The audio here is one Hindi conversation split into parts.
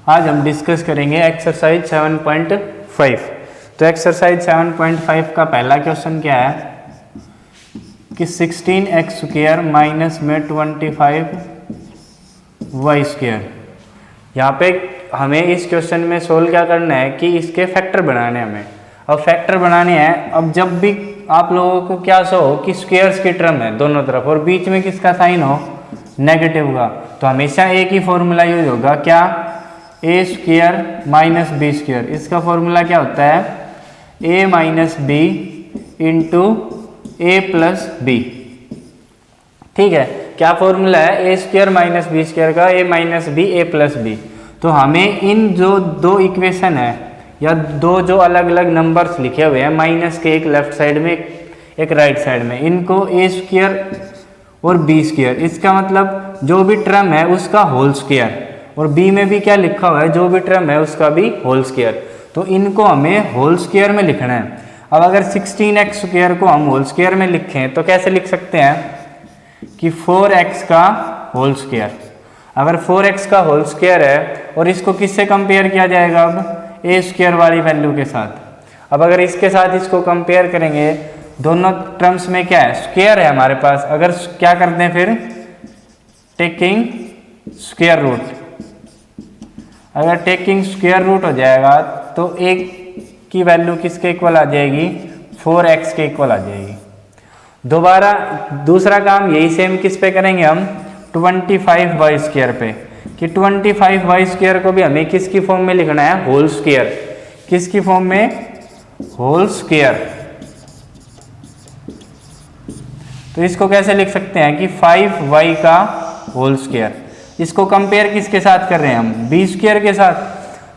आज हम डिस्कस करेंगे एक्सरसाइज 7.5। तो एक्सरसाइज 7.5 का पहला क्वेश्चन क्या है कि 16x² माइनस में 25y²। यहाँ पे हमें इस क्वेश्चन में सोल्व क्या करना है कि इसके फैक्टर बनाने हमें। अब फैक्टर बनाने हैं, अब जब भी आप लोगों को क्या सो हो कि स्क्वेयर्स की टर्म है दोनों तरफ और बीच में किसका साइन हो, नेगेटिव का, तो हमेशा एक ही फॉर्मूला यूज होगा, क्या, a² माइनस b²। इसका फॉर्मूला क्या होता है, a minus B into a plus B. ठीक है, क्या फॉर्मूला है, a² माइनस b² का, a minus B a plus B. तो हमें इन जो दो इक्वेशन है या दो जो अलग अलग नंबर्स लिखे हुए हैं, माइनस के एक लेफ्ट साइड में एक राइट साइड में, इनको a² और b², इसका मतलब जो भी टर्म है उसका होल स्क्वायर, और b में भी क्या लिखा हुआ है, जो भी टर्म है उसका भी होल स्क्वायर। तो इनको हमें होल स्क्वायर में लिखना है। अब अगर 16x² को हम होल स्क्वायर में लिखें तो कैसे लिख सकते हैं कि 4x का होल स्क्वायर। अगर 4x का होल स्क्वायर है और इसको किससे कंपेयर किया जाएगा, अब a² वाली वैल्यू के साथ। अब अगर इसके साथ इसको कंपेयर करेंगे, दोनों टर्म्स में क्या है, स्क्वायर है हमारे पास। अगर क्या करते हैं फिर, टेकिंग स्क्वायर रूट। अगर टेकिंग स्क्वायर रूट हो जाएगा तो एक की वैल्यू किसके इक्वल आ जाएगी, 4x के इक्वल आ जाएगी। दोबारा दूसरा काम यही सेम किस पे करेंगे हम, 25y² पे, कि 25y² को भी हमें किसकी फॉर्म में लिखना है, होल स्क्वायर। किसकी फॉर्म में, होल स्क्वायर। तो इसको कैसे लिख सकते हैं कि 5y का होल स्क्वायर। इसको कंपेयर किसके साथ कर रहे हैं हम, b² के साथ।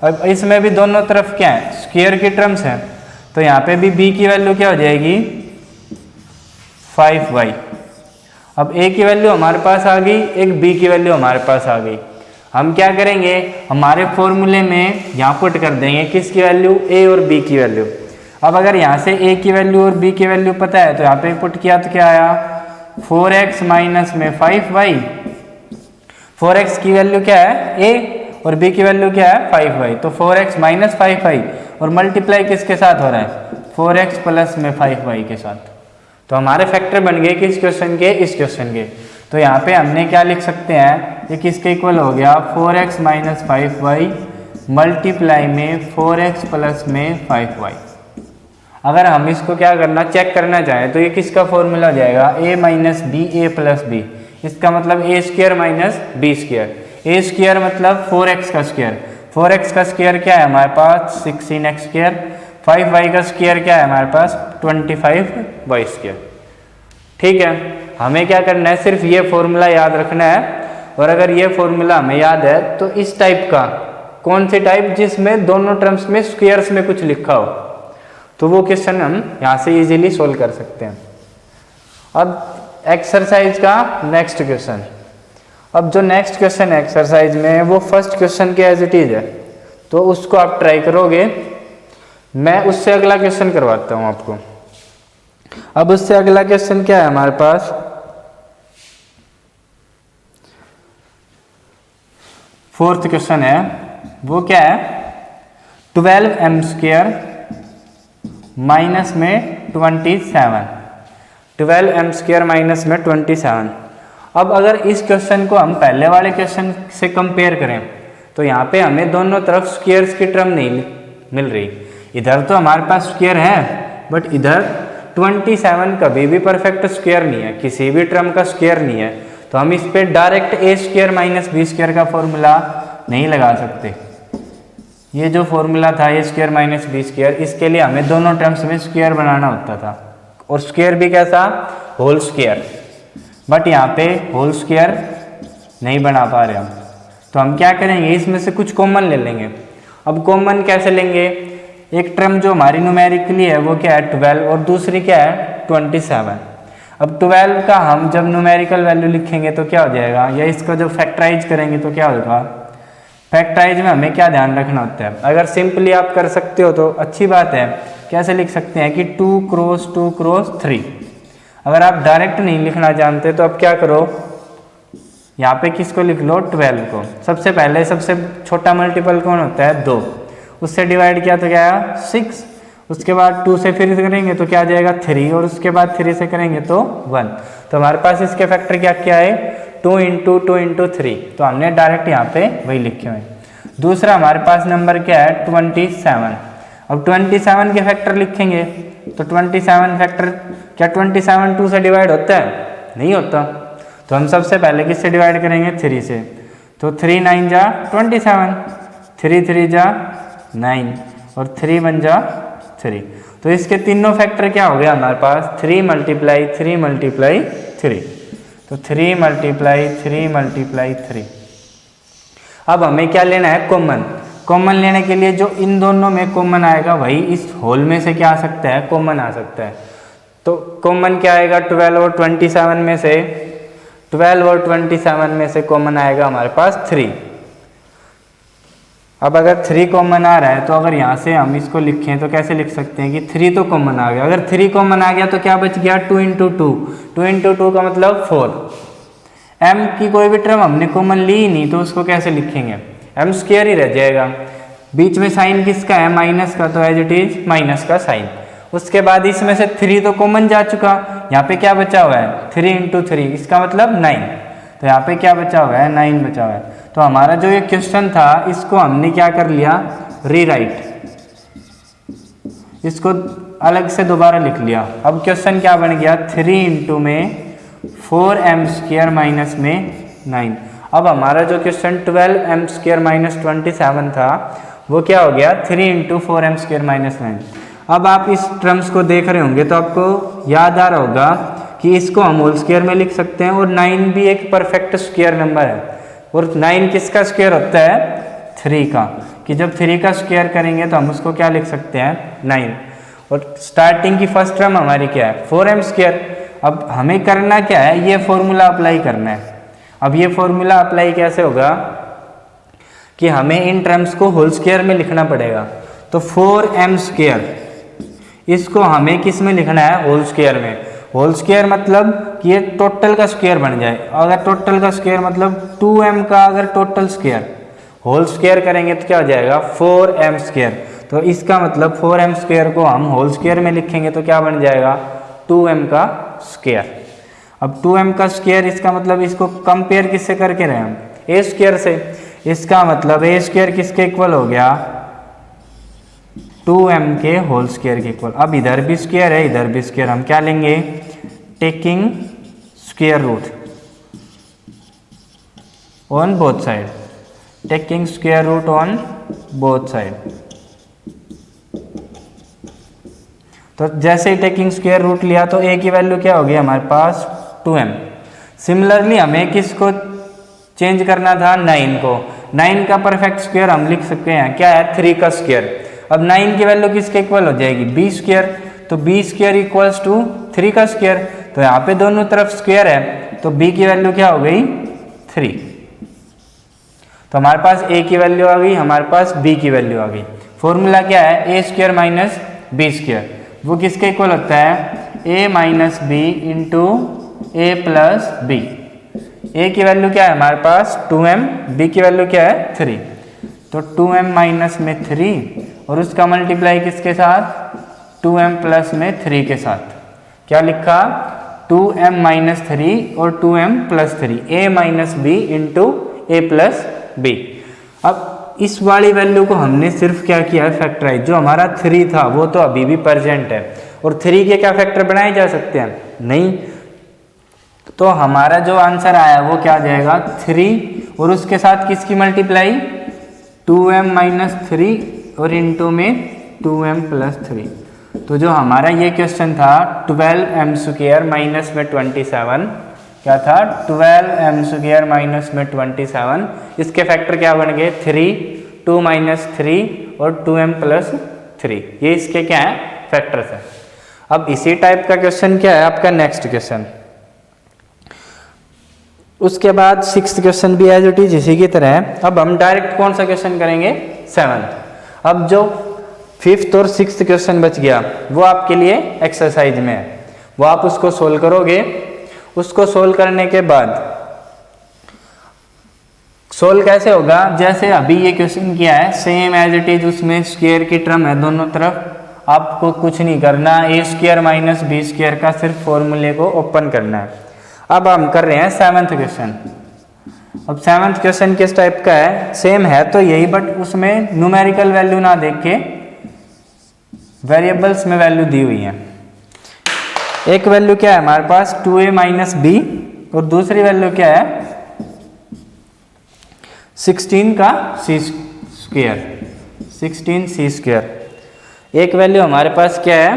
अब इसमें भी दोनों तरफ क्या है, स्क्वायर की टर्म्स है, तो यहाँ पे भी b की वैल्यू क्या हो जाएगी, 5y। अब a की वैल्यू हमारे पास आ गई, एक b की वैल्यू हमारे पास आ गई। हम क्या करेंगे, हमारे फॉर्मूले में यहाँ पुट कर देंगे किसकी वैल्यू, a और b की वैल्यू। अब अगर यहाँ से a की वैल्यू और b की वैल्यू पता है तो यहाँ पे पुट किया तो क्या आया, 4x माइनस में 5y। 4x की वैल्यू क्या है, a, और b की वैल्यू क्या है, 5y। तो 4x माइनस 5y और मल्टीप्लाई किसके साथ हो रहा है, 4x प्लस में 5y के साथ। तो हमारे फैक्टर बन गए किस क्वेश्चन के, इस क्वेश्चन के। तो यहाँ पे हमने क्या लिख सकते हैं, ये किसके इक्वल हो गया, 4x माइनस 5y मल्टीप्लाई में 4x प्लस में 5y। अगर हम इसको क्या करना, चेक करना चाहें तो ये किसका फॉर्मूला हो जाएगा, a minus B a plus B. इसका मतलब a² माइनस b²। a² मतलब 4x का स्क्वायर। 4x का स्क्वायर क्या है हमारे पास, 16x²। 5y का स्क्वायर क्या है हमारे पास, 25y²। ठीक है, हमें क्या करना है, सिर्फ ये फॉर्मूला याद रखना है। और अगर ये फॉर्मूला हमें याद है तो इस टाइप का, कौन से टाइप, जिसमें दोनों टर्म्स में स्क्वायर्स में कुछ लिखा हो, तो वो क्वेश्चन हम यहाँ से इजीली सोल्व कर सकते हैं। अब एक्सरसाइज का नेक्स्ट क्वेश्चन। अब जो नेक्स्ट क्वेश्चन है एक्सरसाइज में, वो फर्स्ट क्वेश्चन के एज इट इज है, तो उसको आप ट्राई करोगे। मैं उससे अगला क्वेश्चन करवाता हूँ आपको। अब उससे अगला क्वेश्चन क्या है हमारे पास, फोर्थ क्वेश्चन है, वो क्या है, 12m² माइनस में 27। 12m² माइनस में 27। अब अगर इस क्वेश्चन को हम पहले वाले क्वेश्चन से कंपेयर करें तो यहाँ पे हमें दोनों तरफ स्क्वायर्स की टर्म नहीं मिल रही। इधर तो हमारे पास स्क्वायर है, बट इधर 27 कभी भी परफेक्ट स्क्वायर नहीं है, किसी भी टर्म का स्क्वायर नहीं है। तो हम इस पे डायरेक्ट a² माइनस b² का फॉर्मूला नहीं लगा सकते। ये जो फॉर्मूला था a² माइनस b², इसके लिए हमें दोनों टर्म्स में स्क्वायर बनाना होता था, और स्क्वायर भी कैसा, होल स्क्वायर। बट यहाँ पे होल स्क्वायर नहीं बना पा रहे हम, तो हम क्या करेंगे, इसमें से कुछ कॉमन ले लेंगे। अब कॉमन कैसे लेंगे, एक टर्म जो हमारी न्यूमेरिकली है वो क्या है, 12, और दूसरी क्या है, 27। अब 12 का हम जब न्यूमेरिकल वैल्यू लिखेंगे तो क्या हो जाएगा, या इसका जब फैक्टराइज करेंगे तो क्या होगा। फैक्टराइज में हमें क्या ध्यान रखना होता है, अगर सिंपली आप कर सकते हो तो अच्छी बात है। कैसे लिख सकते हैं कि 2 क्रॉस 2 क्रॉस 3। अगर आप डायरेक्ट नहीं लिखना जानते तो अब क्या करो, यहाँ पे किसको लिख लो 12 को। सबसे पहले सबसे छोटा मल्टीपल कौन होता है 2, उससे डिवाइड किया तो क्या आया 6, उसके बाद 2 से फिर करेंगे तो क्या आ जाएगा 3, और उसके बाद 3 से करेंगे तो 1। तो हमारे पास इसके फैक्टर क्या क्या है 2 × 2 × 3, तो हमने डायरेक्ट यहाँ पे वही लिखे हुए हैं। दूसरा हमारे पास नंबर क्या है 27। अब 27 के फैक्टर लिखेंगे तो 27 फैक्टर क्या 27 2 से डिवाइड होता है, नहीं होता। तो हम सबसे पहले किससे डिवाइड करेंगे 3 से, तो 3 9 जा 27, 3 3 जा 9 और 3 1 जा 3। तो इसके तीनों फैक्टर क्या हो गया हमारे पास 3 × 3 × 3, तो 3 × 3 × 3। अब हमें क्या लेना है कॉमन। कॉमन लेने के लिए जो इन दोनों में कॉमन आएगा वही इस होल में से क्या आ सकता है कॉमन आ सकता है। तो कॉमन क्या आएगा 12 और 27 में से, 12 और 27 में से कॉमन आएगा हमारे पास 3। अब अगर 3 कॉमन आ रहा है तो अगर यहाँ से हम इसको लिखें तो कैसे लिख सकते हैं कि 3 तो कॉमन आ गया। अगर 3 कॉमन आ गया तो क्या बच गया 2 × 2, 2 × 2 का मतलब 4। m की कोई भी टर्म हमने कॉमन ली ही नहीं तो उसको कैसे लिखेंगे, m स्क्वायर ही रह जाएगा। बीच में साइन किसका है माइनस का, तो एज इट इज माइनस का साइन। उसके बाद इसमें से 3 तो कॉमन जा चुका, यहाँ पे क्या बचा हुआ है 3 × 3, इसका मतलब 9। तो यहाँ पे क्या बचा हुआ है 9 बचा हुआ है। तो हमारा जो ये क्वेश्चन था इसको हमने क्या कर लिया रीराइट, इसको अलग से दोबारा लिख लिया। अब क्वेश्चन क्या बन गया 3 × में 4m² माइनस में 9। अब हमारा जो क्वेश्चन 12m² माइनस 27 था वो क्या हो गया 3 × 4m² माइनस 9। अब आप इस टर्म्स को देख रहे होंगे तो आपको याद आ रहा होगा कि इसको हम होल स्क्वायर में लिख सकते हैं, और 9 भी एक परफेक्ट स्क्वायर नंबर है। और 9 किसका स्क्वायर होता है 3 का, कि जब 3 का स्क्वायर करेंगे तो हम उसको क्या लिख सकते हैं 9। और स्टार्टिंग की फर्स्ट टर्म हमारी क्या है 4m²। अब हमें करना क्या है ये फॉर्मूला अप्लाई करना है। अब ये फॉर्मूला अप्लाई कैसे होगा कि हमें इन टर्म्स को होल स्क्वायर में लिखना पड़ेगा। तो 4m² इसको हमें किस में लिखना है होल स्क्वायर में। होल स्क्वायर मतलब कि ये टोटल का स्क्वायर बन जाए। अगर टोटल का स्क्वायर मतलब 2m का अगर टोटल स्क्वायर होल स्क्वायर करेंगे तो क्या हो जाएगा 4m²। तो इसका मतलब 4m² को हम होल स्क्वायर में लिखेंगे तो क्या बन जाएगा 2m का स्क्वायर। अब 2m का स्क्वायर इसका मतलब इसको कंपेयर किससे करके रहे हम a² से। इसका मतलब a² किसके इक्वल हो गया 2m के होल स्क्वायर के इक्वल। अब इधर भी स्क्वायर है इधर भी स्क्वायर, हम क्या लेंगे taking square root on both side, taking square root on both side. तो जैसे ही टेकिंग स्क्वायर रूट लिया तो a की वैल्यू क्या होगी हमारे पास 2m। सिमिलरली हमें किसको चेंज करना था 9 को। 9 का परफेक्ट स्क्वायर हम लिख सकते हैं क्या है 3 का स्क्वायर। अब 9 की वैल्यू किसके इक्वल हो जाएगी b²। तो b² इक्वल्स टू 3 का स्क्वायर। तो यहाँ पे दोनों तरफ स्क्वायर है तो b की वैल्यू क्या हो गई 3। तो हमारे पास a की वैल्यू आ गई, हमारे पास b की वैल्यू आ गई। फॉर्मूला क्या है a² माइनस b²। वो किसके इक्वल होता है a minus b into a plus b। a की वैल्यू क्या है हमारे पास 2m, b की वैल्यू क्या है 3। तो 2m माइनस में 3 और उसका मल्टीप्लाई किसके साथ 2m प्लस में 3 के साथ। क्या लिखा 2m माइनस 3 और 2m plus 3 a minus b into a plus b। अब इस वाली वैल्यू को हमने सिर्फ क्या किया है फैक्टराइज। जो हमारा 3 था वो तो अभी भी प्रेजेंट है और 3 के क्या फैक्टर बनाए जा सकते हैं नहीं। तो हमारा जो आंसर आया वो क्या आ जाएगा 3 और उसके साथ किसकी मल्टीप्लाई 2m माइनस 3 और इंटू में 2m प्लस 3। तो जो हमारा ये क्वेश्चन था 12m² माइनस में 27 क्या था 12m² माइनस में 27, इसके फैक्टर क्या बन गए 3, 2 माइनस 3 और 2m प्लस 3। ये इसके क्या है फैक्टर्स है। अब इसी टाइप का क्वेश्चन क्या है आपका नेक्स्ट क्वेश्चन। उसके बाद 6th क्वेश्चन भी एज इट इज इसी की तरह है। अब हम डायरेक्ट कौन सा क्वेश्चन करेंगे 7th। अब जो 5th और 6th क्वेश्चन बच गया वो आपके लिए एक्सरसाइज में है, वो आप उसको सोल्व करोगे। उसको सोल्व करने के बाद सोल्व कैसे होगा, जैसे अभी ये क्वेश्चन किया है सेम एज इट इज, उसमें स्क्वायर की टर्म है दोनों तरफ, आपको कुछ नहीं करना, ए स्क्वायर माइनस बी स्क्वायर का सिर्फ फॉर्मूले को ओपन करना है। अब हम कर रहे हैं 7th क्वेश्चन। अब 7th क्वेश्चन किस टाइप का है, सेम है तो यही, बट उसमें न्यूमेरिकल वैल्यू ना देख के वेरिएबल्स में वैल्यू दी हुई है। एक वैल्यू क्या है हमारे पास 2a माइनस बी, और दूसरी वैल्यू क्या है 16 का सी स्क्वायर, 16 सी स्क्वायर। एक वैल्यू हमारे पास क्या है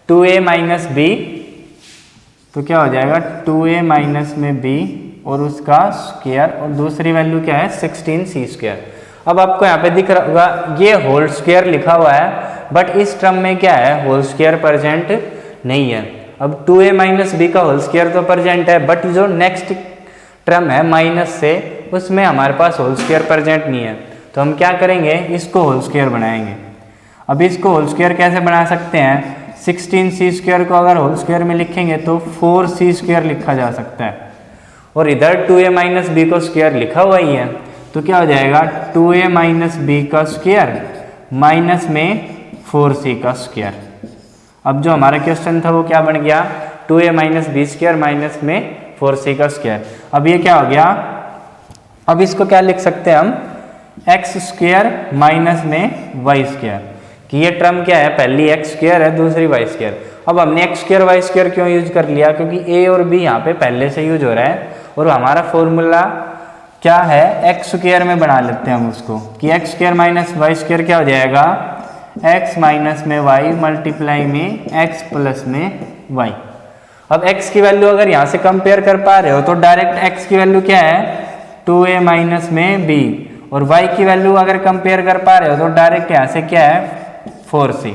2a माइनस बी, तो क्या हो जाएगा 2a माइनस में b और उसका स्क्वायर, और दूसरी वैल्यू क्या है 16 सी स्क्वायर। अब आपको यहाँ पे दिख रहा होगा ये होल स्क्वायर लिखा हुआ है, बट इस टर्म में क्या है होल स्क्वायर प्रेजेंट नहीं है। अब 2a माइनस बी का होल स्क्वायर तो प्रेजेंट है, बट जो नेक्स्ट टर्म है माइनस से, उसमें हमारे पास होल स्क्वायर प्रेजेंट नहीं है। तो हम क्या करेंगे, इसको होल स्क्वायर बनाएंगे। अब इसको होल स्क्वायर कैसे बना सकते हैं, 16 सी स्क्वायर को अगर होल स्क्वायर में लिखेंगे तो 4 सी स्क्वायर लिखा जा सकता है, और इधर 2a माइनस बी को स्क्वायर लिखा हुआ ही है, तो क्या हो जाएगा 2a माइनस बी का स्क्वायर माइनस में 4c का स्क्वायर। अब जो हमारा क्वेश्चन था वो क्या बन गया 2a minus B square minus में 4c का स्क्वायर। अब ये क्या हो गया, अब इसको क्या लिख सकते हैं हम एक्स स्क्वायर माइनस में वाई स्क्वायर, कि ये टर्म क्या है पहली एक्स स्क्वायर है दूसरी वाई स्क्वायर। अब हमने एक्स स्क्वायर वाई स्क्वायर क्यों यूज कर लिया, क्योंकि ए और बी यहाँ पे पहले से यूज हो रहा है, और हमारा फॉर्मूला क्या है एक्स स्क्वायर में बना लेते हैं हम उसको, कि X square minus Y square क्या हो जाएगा एक्स माइनस में वाई मल्टीप्लाई में एक्स प्लस में वाई। अब x की वैल्यू अगर यहाँ से कंपेयर कर पा रहे हो तो डायरेक्ट x की वैल्यू क्या है 2a माइनस में b, और y की वैल्यू अगर कंपेयर कर पा रहे हो तो डायरेक्ट यहाँ से क्या है 4c।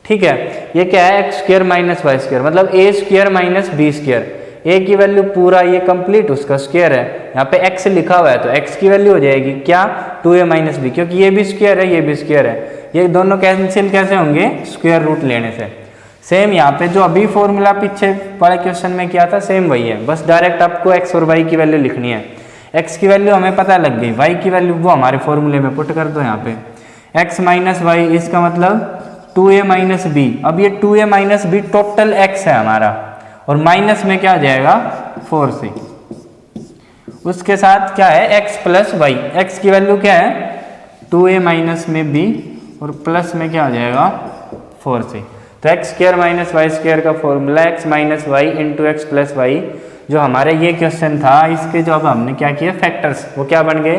ठीक है, ये क्या है X square minus Y square, मतलब a square minus B square. a की वैल्यू पूरा ये कंप्लीट उसका स्क्वायर है, यहाँ पे x लिखा हुआ है तो x की वैल्यू हो जाएगी क्या 2a माइनस बी, क्योंकि ये भी स्क्वायर है ये भी स्क्वायर है, ये दोनों कैंसिल कैसे होंगे स्क्वायर रूट लेने से। सेम यहाँ पे जो अभी फॉर्मूला पीछे वाले क्वेश्चन में किया था सेम वही है, बस डायरेक्ट आपको x और y की वैल्यू लिखनी है। x की वैल्यू हमें पता लग गई, y की वैल्यू वो हमारे फॉर्मूले में पुट कर दो यहाँ पे x माइनस वाई, इसका मतलब 2a माइनस बी। अब ये 2a minus B total x है हमारा, और माइनस में क्या आ जाएगा 4c, उसके साथ क्या है x प्लस वाई। x की वैल्यू क्या है 2a माइनस में b, और प्लस में क्या आ जाएगा 4c। तो X square minus Y square का formula X minus Y into X plus Y, जो हमारे ये क्वेश्चन था इसके जो अब हमने क्या किया फैक्टर्स, वो क्या बन गए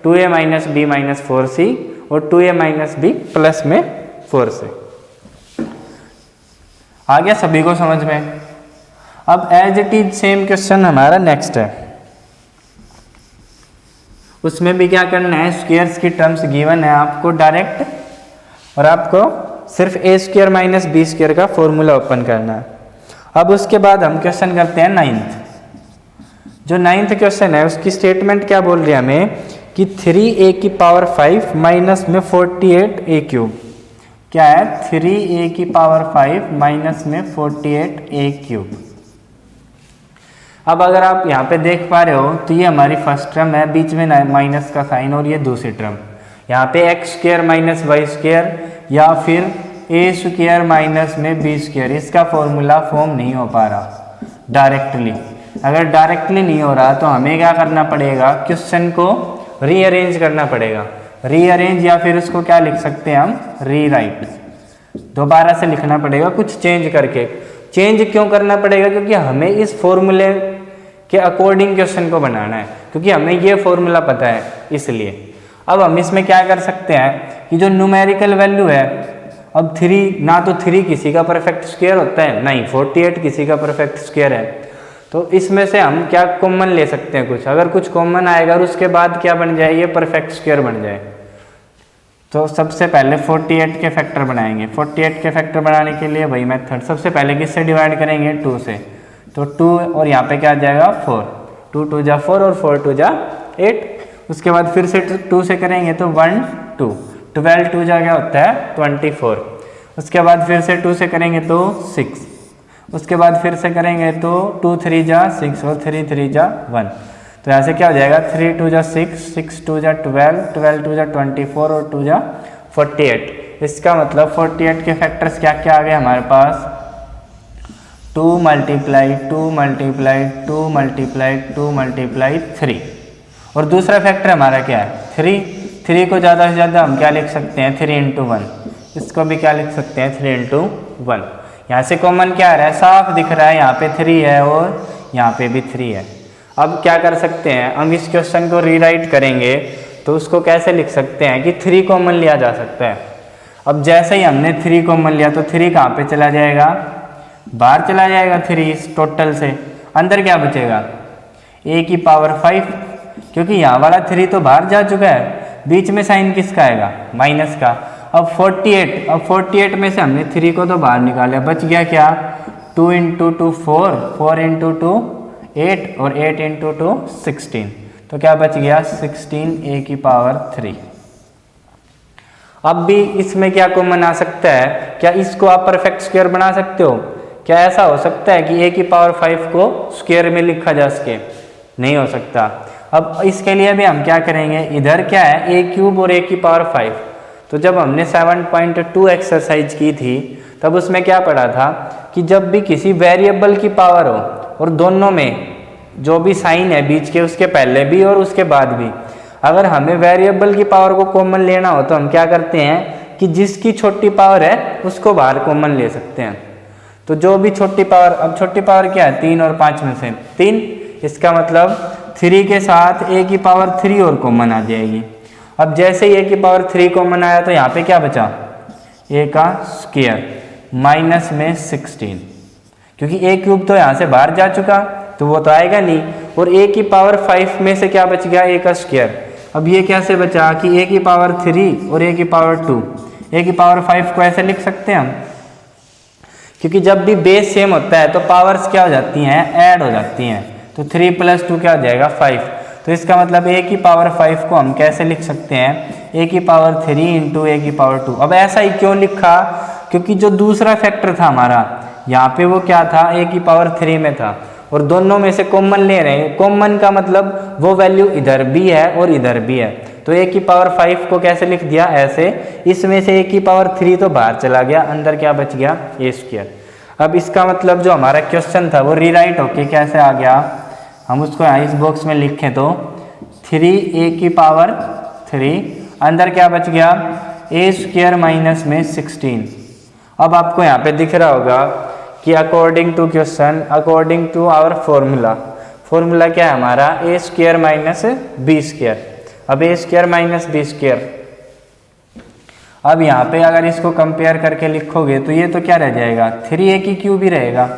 2a minus B minus 4c और 2a माइनस बी प्लस में 4c। आ गया सभी को समझ में। अब as it is same question हमारा नेक्स्ट है, उसमें भी क्या करना है स्क्वायर्स की टर्म्स गिवन है आपको डायरेक्ट, और आपको सिर्फ ए स्क्वायर माइनस बी स्क्वायर का फॉर्मूला ओपन करना है। अब उसके बाद हम क्वेश्चन करते हैं 9th। जो 9th क्वेश्चन है उसकी स्टेटमेंट क्या बोल रही है हमें कि 3a की पावर 5 माइनस में 48a क्यूब, क्या है 3a की पावर 5 माइनस में 48a क्यूब। अब अगर आप यहाँ पे देख पा रहे हो तो ये हमारी फर्स्ट टर्म है, बीच में माइनस का साइन, और ये दूसरी टर्म यहाँ पे X square minus Y square या फिर ए स्क्वायर माइनस में बी स्क्वायर, इसका फॉर्मूला फॉर्म नहीं हो पा रहा डायरेक्टली। अगर डायरेक्टली नहीं हो रहा तो हमें क्या करना पड़ेगा क्वेश्चन को रीअरेंज करना पड़ेगा, रीअरेंज या फिर उसको क्या लिख सकते हैं हम रीराइट, दोबारा से लिखना पड़ेगा कुछ चेंज करके। चेंज क्यों करना पड़ेगा, क्योंकि हमें इस फॉर्मूले के अकॉर्डिंग क्वेश्चन को बनाना है, क्योंकि हमें ये फॉर्मूला पता है इसलिए। अब हम इसमें क्या कर सकते हैं कि जो न्यूमेरिकल वैल्यू है, अब 3 ना तो 3 किसी का परफेक्ट स्क्वायर होता है, नहीं 48 किसी का परफेक्ट स्क्वायर है, तो इसमें से हम क्या कॉमन ले सकते हैं कुछ, अगर कुछ कॉमन आएगा और उसके बाद क्या बन जाए ये परफेक्ट स्क्वायर बन जाए। तो सबसे पहले 48 के फैक्टर बनाएंगे। 48 के फैक्टर बनाने के लिए वही मेथड, सबसे पहले किससे डिवाइड करेंगे 2 से, तो 2 और यहाँ पे क्या आ जाएगा 4, 2 2 जा 4 और 4 2 जा 8। उसके बाद फिर से 2 से करेंगे तो 1 2, 12 2 जा क्या होता है 24। उसके बाद फिर से 2 से करेंगे तो 6, उसके बाद फिर से करेंगे तो 2 3 जा 6 और 3 3 जा 1। तो यहाँ से क्या हो जाएगा 3 2 जा 6, 6 2 जा 12, 12 2 जा 24 और 2 जा 48। इसका मतलब 48 के फैक्टर्स क्या क्या आ गए हमारे पास, 2 मल्टीप्लाई 2 मल्टीप्लाई 2 मल्टीप्लाई 2 मल्टीप्लाई 3। और दूसरा फैक्टर हमारा क्या है 3 को ज़्यादा से ज़्यादा हम क्या लिख सकते हैं 3 इंटू 1, इसको भी क्या लिख सकते हैं 3 इंटू 1। यहाँ से कॉमन क्या आ रहा है, साफ दिख रहा है, यहाँ पे 3 है और यहाँ पे भी 3 है। अब क्या कर सकते हैं, हम इस क्वेश्चन को रीराइट करेंगे तो उसको कैसे लिख सकते हैं कि 3 कॉमन लिया जा सकता है। अब जैसे ही हमने 3 कॉमन लिया तो 3 कहाँ पे चला जाएगा, बाहर चला जाएगा 3 इस टोटल से, अंदर क्या बचेगा a की पावर 5, क्योंकि यहाँ वाला 3 तो बाहर जा चुका है, बीच में साइन किसका आएगा माइनस का। अब 48 में से हमने 3 को तो बाहर निकाला, बच गया क्या 2 इंटू 2 4, 4 इंटू 2 8 और 8 इंटू 2 16, तो क्या बच गया 16 a की पावर 3। अब भी इसमें क्या कॉमन आ सकता है, क्या इसको आप परफेक्ट स्क्वायर बना सकते हो, क्या ऐसा हो सकता है कि a की पावर 5 को स्क्वायर में लिखा जा सके, नहीं हो सकता। अब इसके लिए भी हम क्या करेंगे, इधर क्या है a क्यूब और a की पावर 5, तो जब हमने 7.2 एक्सरसाइज की थी तब उसमें क्या पढ़ा था कि जब भी किसी वेरिएबल की पावर हो और दोनों में जो भी साइन है बीच के, उसके पहले भी और उसके बाद भी, अगर हमें वेरिएबल की पावर को कॉमन लेना हो तो हम क्या करते हैं कि जिसकी छोटी पावर है उसको बाहर कॉमन ले सकते हैं। तो जो भी छोटी पावर, अब छोटी पावर क्या है 3 और 5 में से 3, इसका मतलब 3 के साथ a की पावर 3 और कॉमन आ जाएगी। अब जैसे ही a की पावर 3 कॉमन आया तो यहाँ पे क्या बचा a का स्क्वायर माइनस में 16, क्योंकि a क्यूब तो यहाँ से बाहर जा चुका तो वो तो आएगा नहीं, और a की पावर 5 में से क्या बच गया a का स्क्वायर। अब ये कैसे बचा कि a की पावर 3 और a की पावर 2, a की पावर 5 को ऐसे लिख सकते हैं हम, क्योंकि जब भी बेस सेम होता है तो पावर्स क्या हो जाती हैं ऐड हो जाती हैं, तो 3 + 2 क्या हो जाएगा 5। तो इसका मतलब a की पावर 5 को हम कैसे लिख सकते हैं, a की पावर 3 इंटू a की पावर 2। अब ऐसा ही क्यों लिखा, क्योंकि जो दूसरा फैक्टर था हमारा यहाँ पे वो क्या था a की पावर 3 में था, और दोनों में से कॉमन ले रहे हैं, कॉमन का मतलब वो वैल्यू इधर भी है और इधर भी है, तो a की पावर 5 को कैसे लिख दिया ऐसे, इसमें से a की पावर 3 तो बाहर चला गया, अंदर क्या बच गया a स्क्वायर। अब इसका मतलब जो हमारा क्वेश्चन था वो रीराइट होके कैसे आ गया, हम उसको यहाँ इस बॉक्स में लिखें तो 3a की पावर 3, अंदर क्या बच गया a स्क्वायर माइनस में 16। अब आपको यहाँ पे दिख रहा होगा कि according to question, according to our formula क्या है हमारा a square minus b square. अब a square minus b square, अब यहाँ पे अगर इसको कंपेयर करके लिखोगे तो ये तो क्या रह जाएगा 3a की क्यूब ही रहेगा,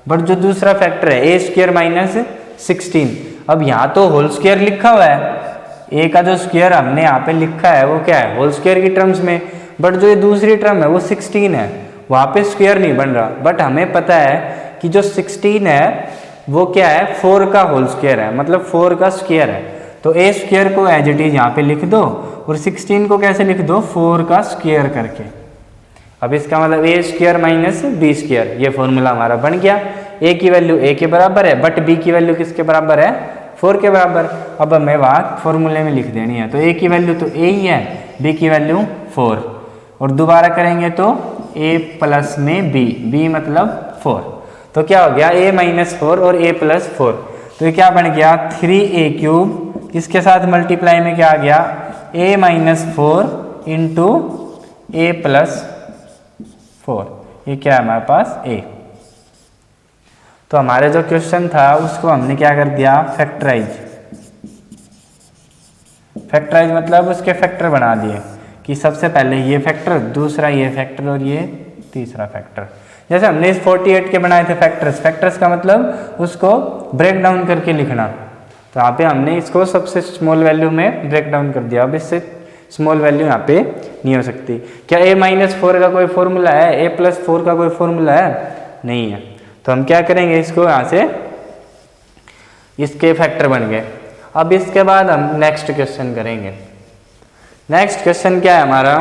बट जो दूसरा फैक्टर है a स्क्वायर माइनस 16, अब यहाँ तो होल स्क्वायर लिखा हुआ है, a का जो स्क्वायर हमने यहाँ पे लिखा है वो क्या है होल स्क्वायर की टर्म्स में, बट जो ये दूसरी टर्म है वो 16 है, वहाँ पे स्क्वायर नहीं बन रहा। बट हमें पता है कि जो 16 है वो क्या है 4 का होल स्क्वायर है, मतलब 4 का स्क्वायर है, तो a स्क्वायर को एज इट इज यहाँ पे लिख दो और 16 को कैसे लिख दो 4 का स्क्वायर करके। अब इसका मतलब a square minus b square, ये फॉर्मूला हमारा बन गया। a की वैल्यू a के बराबर है, बट b की वैल्यू किसके बराबर है 4 के बराबर। अब हमें वहाँ फॉर्मूले में लिख देनी है, तो a की वैल्यू तो a ही है, b की वैल्यू 4, और दोबारा करेंगे तो a प्लस में b मतलब 4, तो क्या हो गया a माइनस 4 और a प्लस 4, तो ये क्या बन गया 3a क्यूब, इसके साथ मल्टीप्लाई में क्या आ गया a minus 4 into a plus 4, ये क्या है हमारे पास a। तो हमारे जो क्वेश्चन था उसको हमने क्या कर दिया फैक्टराइज मतलब उसके फैक्टर बना दिए कि सबसे पहले ये फैक्टर, दूसरा ये फैक्टर और ये तीसरा फैक्टर। जैसे हमने इस 48 के बनाए थे फैक्टर्स का मतलब उसको ब्रेक डाउन करके लिखना, तो यहाँ पे हमने इसको सबसे स्मॉल वैल्यू में ब्रेक डाउन कर दिया। अब इससे स्मॉल वैल्यू यहाँ पे नहीं हो सकती। क्या a माइनस 4 का कोई फॉर्मूला है, a प्लस 4 का कोई फॉर्मूला है, नहीं है, तो हम क्या करेंगे इसको यहाँ से इसके फैक्टर बन गए। अब इसके बाद हम नेक्स्ट क्वेश्चन करेंगे। नेक्स्ट क्वेश्चन क्या है हमारा,